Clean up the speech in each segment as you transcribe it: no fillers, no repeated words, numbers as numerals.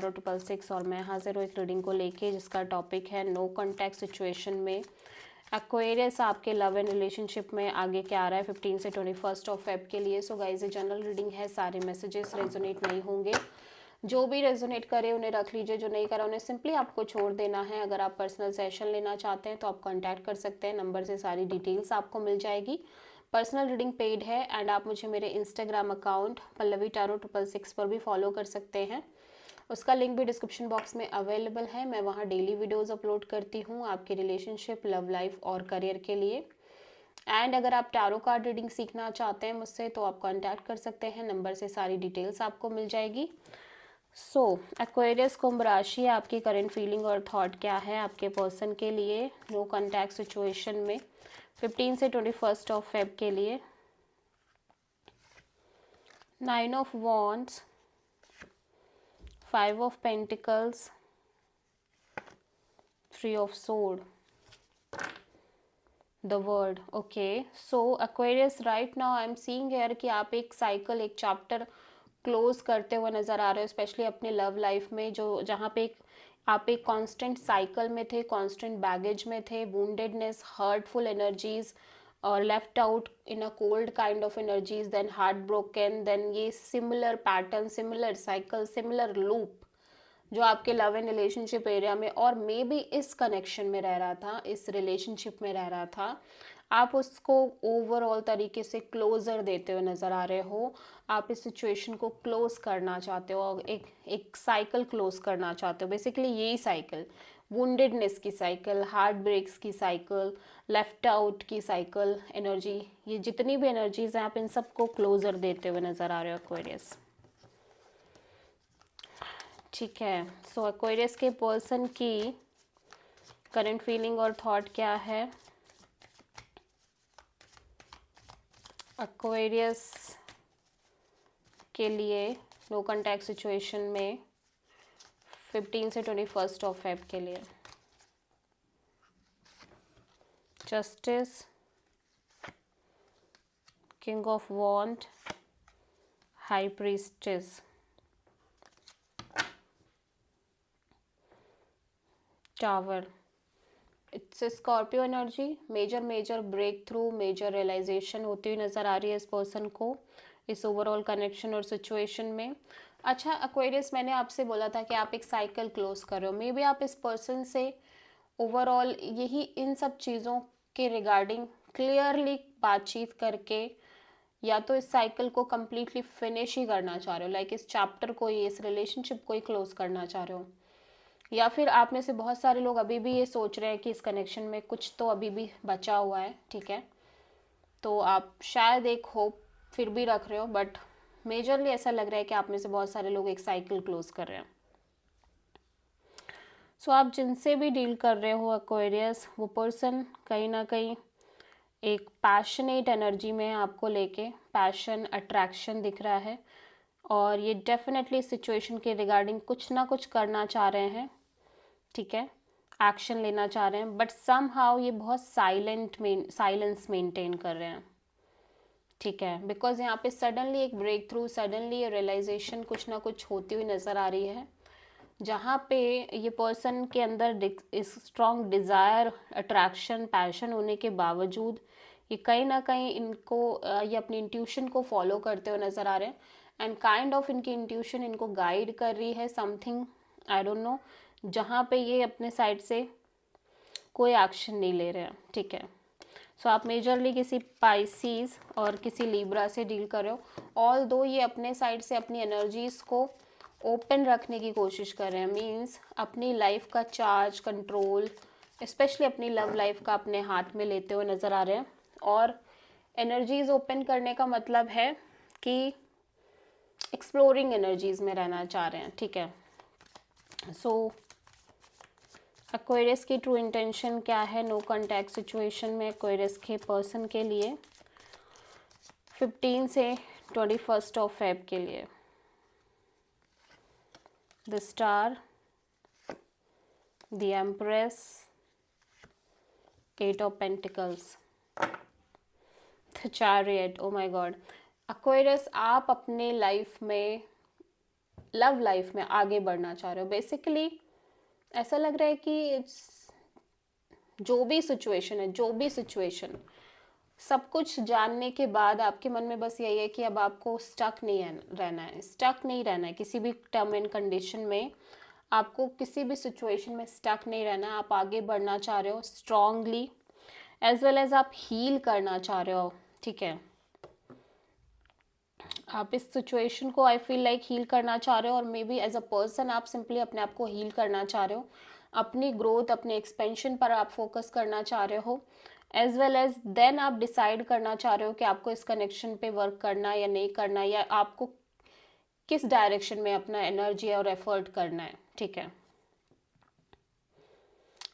6 और मैं हाजिर हूँ एक रीडिंग को लेके जिसका टॉपिक है नो कॉन्टैक्ट सिचुएशन में एक्वेरियस आपके लव एंड रिलेशनशिप में आगे क्या आ रहा है 15 से 21 ऑफ फेब के लिए। सो गाइस ये जनरल रीडिंग है, सारे मैसेजेस रेजोनेट नहीं होंगे। जो भी रेजोनेट करे उन्हें रख लीजिए, जो नहीं करा उन्हें सिंपली आपको छोड़ देना है। अगर आप पर्सनल सेशन लेना चाहते हैं तो आप कॉन्टैक्ट कर सकते हैं, नंबर से सारी डिटेल्स आपको मिल जाएगी। पर्सनल रीडिंग पेड है एंड आप मुझे मेरे इंस्टाग्राम अकाउंट पल्लवी टारो 666 पर भी फॉलो कर सकते हैं। उसका लिंक भी डिस्क्रिप्शन बॉक्स में अवेलेबल है। मैं वहाँ डेली वीडियोस अपलोड करती हूँ आपके रिलेशनशिप, लव लाइफ और करियर के लिए। एंड अगर आप टैरो कार्ड रीडिंग सीखना चाहते हैं मुझसे तो आप कांटेक्ट कर सकते हैं, नंबर से सारी डिटेल्स आपको मिल जाएगी। सो एक्वेरियस कुंभ राशि, आपकी करंट फीलिंग और थॉट क्या है आपके पर्सन के लिए नो कॉन्टैक्ट सिचुएशन में 15 से 21 ऑफ फेब के लिए। 9 of wands, 5 of pentacles, 3 of sword, the word. Okay, so Aquarius right now I am seeing here कि आप एक साइकिल, एक चैप्टर क्लोज करते हुए नज़र आ रहे हो, स्पेशली अपने लव लाइफ में, जो जहाँ पे आप एक कांस्टेंट साइकिल में थे, कांस्टेंट बैगेज में थे, वुंडेडनेस, हर्टफुल एनर्जीज और left out in a cold kind of energies, then heart broken, then ये similar pattern, similar cycle, similar loop जो आपके लव एंड रिलेशनशिप एरिया में और मे बी इस कनेक्शन में रह रहा था, इस रिलेशनशिप में रह रहा था, आप उसको ओवरऑल तरीके से क्लोजर देते हुए नज़र आ रहे हो। आप इस सिचुएशन को क्लोज करना चाहते हो और एक साइकिल क्लोज करना चाहते हो। बेसिकली यही साइकिल, वुंडेडनेस की साइकिल, हार्ट ब्रेक्स की साइकिल, लेफ्ट आउट की साइकिल एनर्जी, ये जितनी भी एनर्जीज हैं आप इन सबको क्लोजर देते हुए नज़र आ रहे हो एक्वेरियस। ठीक है, सो एक्वेरियस के पर्सन की करंट फीलिंग और थॉट क्या है एक्वेरियस के लिए नो कॉन्टैक्ट सिचुएशन में 15 से 21 ऑफ फेब के लिए। Justice, king of wand, high priestess, tower. It's Scorpio energy, major breakthrough, major realization होती हुई नज़र आ रही है इस पर्सन को इस ओवरऑल कनेक्शन और सिचुएशन में। अच्छा एक्वेरियस, मैंने आपसे बोला था कि आप एक साइकिल क्लोज कर रहे हो, मे बी आप इस पर्सन से ओवरऑल यही इन सब चीज़ों के रिगार्डिंग क्लियरली बातचीत करके या तो इस साइकिल को कम्प्लीटली फिनिश ही करना चाह रहे हो, लाइक इस चैप्टर को ही, इस रिलेशनशिप को ही क्लोज करना चाह रहे हो। या फिर आप में से बहुत सारे लोग अभी भी ये सोच रहे हैं कि इस कनेक्शन में कुछ तो अभी भी बचा हुआ है। ठीक है, तो आप शायद एक होप फिर भी रख रहे हो, बट मेजरली ऐसा लग रहा है कि आप में से बहुत सारे लोग एक साइकिल क्लोज कर रहे हैं। सो आप जिनसे भी डील कर रहे हो एक्वेरियस, वो पर्सन कहीं ना कहीं एक पैशनेट एनर्जी में आपको लेके, पैशन, अट्रैक्शन दिख रहा है और ये डेफिनेटली सिचुएशन के रिगार्डिंग कुछ ना कुछ करना चाह रहे हैं। ठीक है, एक्शन लेना चाह रहे हैं, बट सम हाउ ये बहुत साइलेंस मेंटेन कर रहे हैं। ठीक है, बिकॉज यहाँ पे सडनली एक ब्रेक थ्रू, सडनली ये रियलाइजेशन कुछ ना कुछ होती हुई नज़र आ रही है, जहाँ पे ये पर्सन के अंदर इस स्ट्रॉन्ग डिज़ायर, अट्रैक्शन, पैशन होने के बावजूद ये कहीं ना कहीं इनको ये अपनी इंट्यूशन को फॉलो करते हुए नज़र आ रहे हैं एंड काइंड ऑफ इनकी इंट्यूशन इनको गाइड कर रही है समथिंग, आई डोंट नो, जहाँ पे ये अपने साइड से कोई एक्शन नहीं ले रहे हैं। ठीक है, सो आप मेजरली किसी पाइसीज और किसी लिब्रा से डील कर रहे हो। ऑल दो ये अपने साइड से अपनी एनर्जीज को ओपन रखने की कोशिश कर रहे हैं, मीन्स अपनी लाइफ का चार्ज, कंट्रोल, स्पेशली अपनी लव लाइफ का अपने हाथ में लेते हुए नज़र आ रहे हैं। और एनर्जीज ओपन करने का मतलब है कि एक्सप्लोरिंग एनर्जीज में रहना चाह रहे हैं। ठीक है, सो एक्वेरियस की ट्रू इंटेंशन क्या है नो कॉन्टैक्ट सिचुएशन में एक्वेरियस के पर्सन के लिए 15 से 21 ऑफ फेब के लिए। The star, the empress, 8 of pentacles, the chariot. Oh my God, Aquarius आप अपने लाइफ में लव लाइफ में आगे बढ़ना चाह रहे हो। बेसिकली ऐसा लग रहा है कि जो भी सिचुएशन सब कुछ जानने के बाद आपके मन में बस यही है कि अब आपको स्टक नहीं रहना है किसी भी टर्म एंड कंडीशन में। आपको किसी भी सिचुएशन में स्टक नहीं रहना है, आप आगे बढ़ना चाह रहे हो स्ट्रांगली, एज वेल एज आप हील करना चाह रहे हो। ठीक है, आप इस सिचुएशन को आई फील लाइक हील करना चाह रहे हो, और maybe as a person आप सिंपली अपने आप को हील करना चाह रहे हो, अपनी ग्रोथ अपने एक्सपेंशन पर आप फोकस करना चाह रहे हो, एज वेल एज देन आप डिसाइड करना चाह रहे हो कि आपको इस कनेक्शन पे वर्क करना या नहीं करना, या आपको किस डायरेक्शन में अपना एनर्जी और एफर्ट करना है। ठीक है,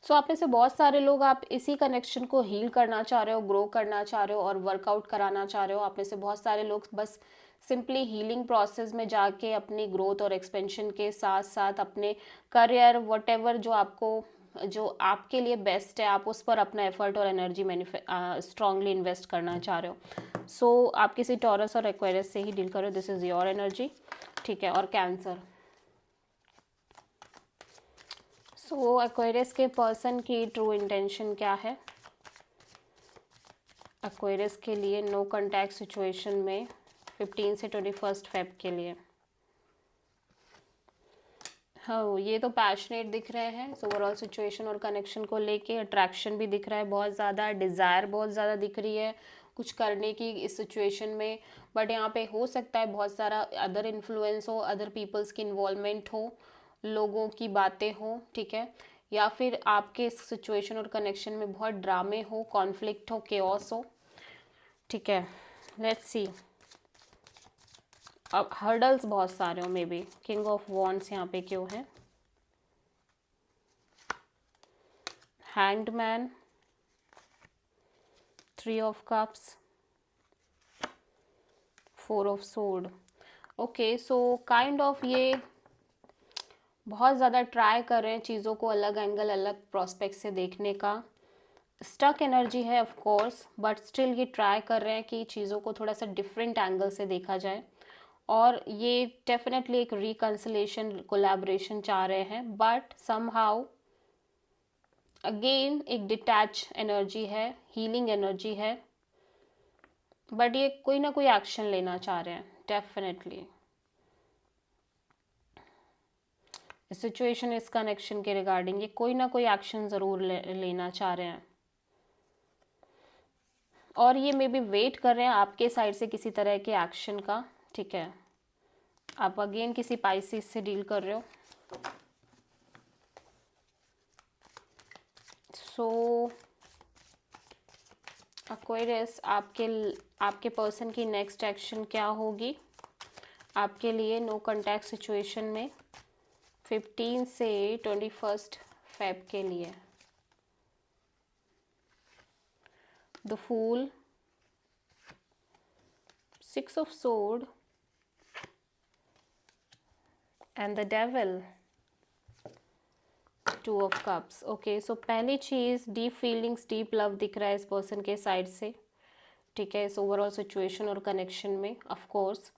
सो आप में से बहुत सारे लोग आप इसी कनेक्शन को हील करना चाह रहे हो, ग्रो करना चाह रहे हो और वर्कआउट कराना चाह रहे हो। आप में से बहुत सारे लोग बस सिंपली हीलिंग प्रोसेस में जाके अपनी ग्रोथ और एक्सपेंशन के साथ साथ अपने करियर व्हाटएवर जो आपके लिए बेस्ट है, आप उस पर अपना एफर्ट और एनर्जी स्ट्रांगली इन्वेस्ट करना चाह रहे हो। सो आप किसी टॉरस और एक्वेरियस से ही डील करो, दिस इज़ योर एनर्जी। ठीक है, और कैंसर। सो एक्वेरियस के पर्सन की ट्रू इंटेंशन क्या है? एक्वेरियस के लिए नो कॉन्टैक्ट सिचुएशन में 15 से 21 फेब के लिए। हाँ, ये तो पैशनेट दिख रहे हैं ओवरऑल सिचुएशन और कनेक्शन को लेके। अट्रैक्शन भी दिख रहा है बहुत ज़्यादा, डिज़ायर बहुत ज़्यादा दिख रही है कुछ करने की इस सिचुएशन में। बट यहाँ पे हो सकता है बहुत सारा अदर इन्फ्लुएंस हो, अदर पीपल्स की इन्वॉल्वमेंट हो, लोगों की बातें हो। ठीक है, या फिर आपके इस सिचुएशन और कनेक्शन में बहुत ड्रामे हो, कॉन्फ्लिक्ट हो, केओस हो। ठीक है, लेट्स सी। अब हर्डल्स बहुत सारे हो, may be king of wands यहाँ पे क्यों है, hanged man, 3 of cups, 4 of sword. Okay, so kind of ये बहुत ज़्यादा ट्राई कर रहे हैं चीज़ों को अलग एंगल, अलग प्रोस्पेक्ट से देखने का। स्टक एनर्जी है ऑफ कोर्स, बट स्टिल ये ट्राई कर रहे हैं कि चीज़ों को थोड़ा सा डिफरेंट एंगल से देखा जाए, और ये डेफिनेटली एक रिकन्सिलेशन कोलैबोरेशन चाह रहे हैं। बट समहाउ अगेन एक डिटैच एनर्जी है, हीलिंग एनर्जी है, बट ये कोई ना कोई एक्शन लेना चाह रहे हैं डेफिनेटली इस सिचुएशन, इस कनेक्शन के रिगार्डिंग। ये कोई ना कोई एक्शन ज़रूर लेना चाह रहे हैं, और ये मे बी वेट कर रहे हैं आपके साइड से किसी तरह के एक्शन का। ठीक है, आप अगेन किसी पाइसिस से डील कर रहे हो। सो एक्वेरियस, आपके पर्सन की नेक्स्ट एक्शन क्या होगी आपके लिए नो कॉन्टैक्ट सिचुएशन में 15 से 21 फेब के लिए? The fool, 6 of sword and the devil, 2 of cups. Okay, so पहली चीज़ डीप फीलिंग्स, डीप लव दिख रहा है इस पर्सन के साइड से। ठीक है, इस ओवरऑल सिचुएशन और कनेक्शन में ऑफ कोर्स,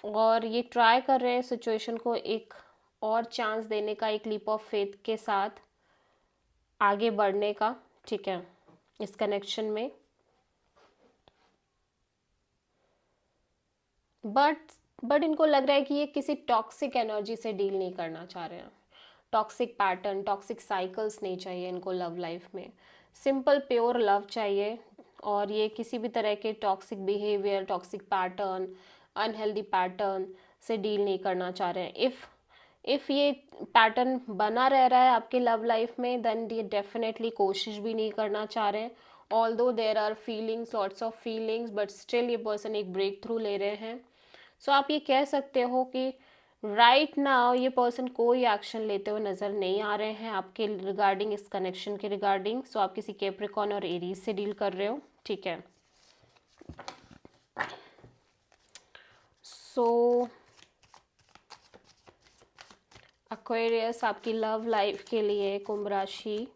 और ये ट्राई कर रहे हैं सिचुएशन को एक और चांस देने का, एक लीप ऑफ फेथ के साथ आगे बढ़ने का। ठीक है, इस कनेक्शन में, बट इनको लग रहा है कि ये किसी टॉक्सिक एनर्जी से डील नहीं करना चाह रहे हैं। टॉक्सिक पैटर्न, टॉक्सिक साइकिल्स नहीं चाहिए इनको लव लाइफ में। सिंपल प्योर लव चाहिए, और ये किसी भी तरह के toxic behaviour, toxic pattern, unhealthy pattern से डील नहीं करना चाह रहे हैं। इफ़ ये पैटर्न बना रह रहा है आपके लव लाइफ में, देन ये डेफिनेटली कोशिश भी नहीं करना चाह रहे हैं। Although there are feelings, lots of feelings, but still ये पर्सन एक ब्रेक थ्रू ले रहे हैं। सो आप ये कह सकते हो कि राइट नाउ ये पर्सन कोई एक्शन लेते हुए नज़र नहीं आ रहे हैं आपके रिगार्डिंग, इस कनेक्शन के रिगार्डिंग। सो आप किसी कैप्रिकॉर्न और एरीज से डील कर रहे हो। ठीक है, सो एक्वेरियस, आपकी लव लाइफ के लिए कुंभ राशि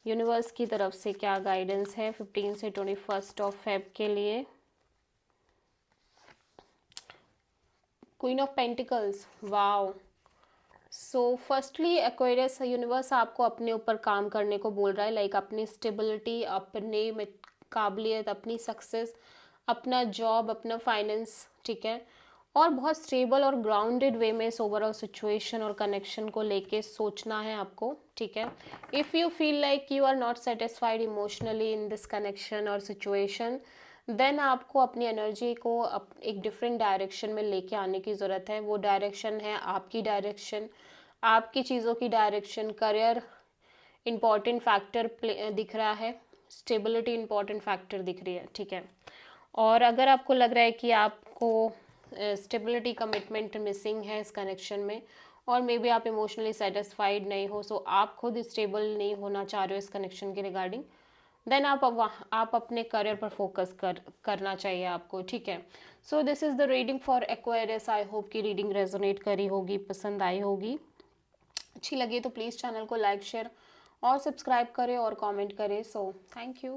यूनिवर्स की तरफ से क्या गाइडेंस है 15 से 21 ऑफ फेब के लिए? Queen of pentacles, wow. So firstly Aquarius universe आपको अपने ऊपर काम करने को बोल रहा है, लाइक अपनी स्टेबिलिटी, अपने में काबिलियत, अपनी सक्सेस, अपना जॉब, अपना फाइनेंस, ठीक है, और बहुत स्टेबल और ग्राउंडेड वे में इस ओवरऑल सिचुएशन और कनेक्शन को लेके सोचना है आपको, ठीक है। If you feel like you are not satisfied emotionally in this connection और सिचुएशन, देन आपको अपनी एनर्जी को एक डिफरेंट डायरेक्शन में लेके आने की ज़रूरत है। वो डायरेक्शन है आपकी डायरेक्शन, आपकी चीज़ों की डायरेक्शन। करियर इम्पॉर्टेंट फैक्टर दिख रहा है, स्टेबिलिटी इम्पॉर्टेंट फैक्टर दिख रही है, ठीक है। और अगर आपको लग रहा है कि आपको स्टेबिलिटी कमिटमेंट मिसिंग है इस कनेक्शन में, और मे बी आप इमोशनली सेटिस्फाइड नहीं हो, सो आप खुद स्टेबल नहीं होना चाह रहे हो इस कनेक्शन के रिगार्डिंग, देन आप अपने करियर पर फोकस करना चाहिए आपको, ठीक है। So this is the reading for Aquarius. I hope कि रीडिंग रेजोनेट करी होगी, पसंद आई होगी। अच्छी लगी तो प्लीज़ चैनल को लाइक, शेयर और सब्सक्राइब करें और कमेंट करें। So thank you.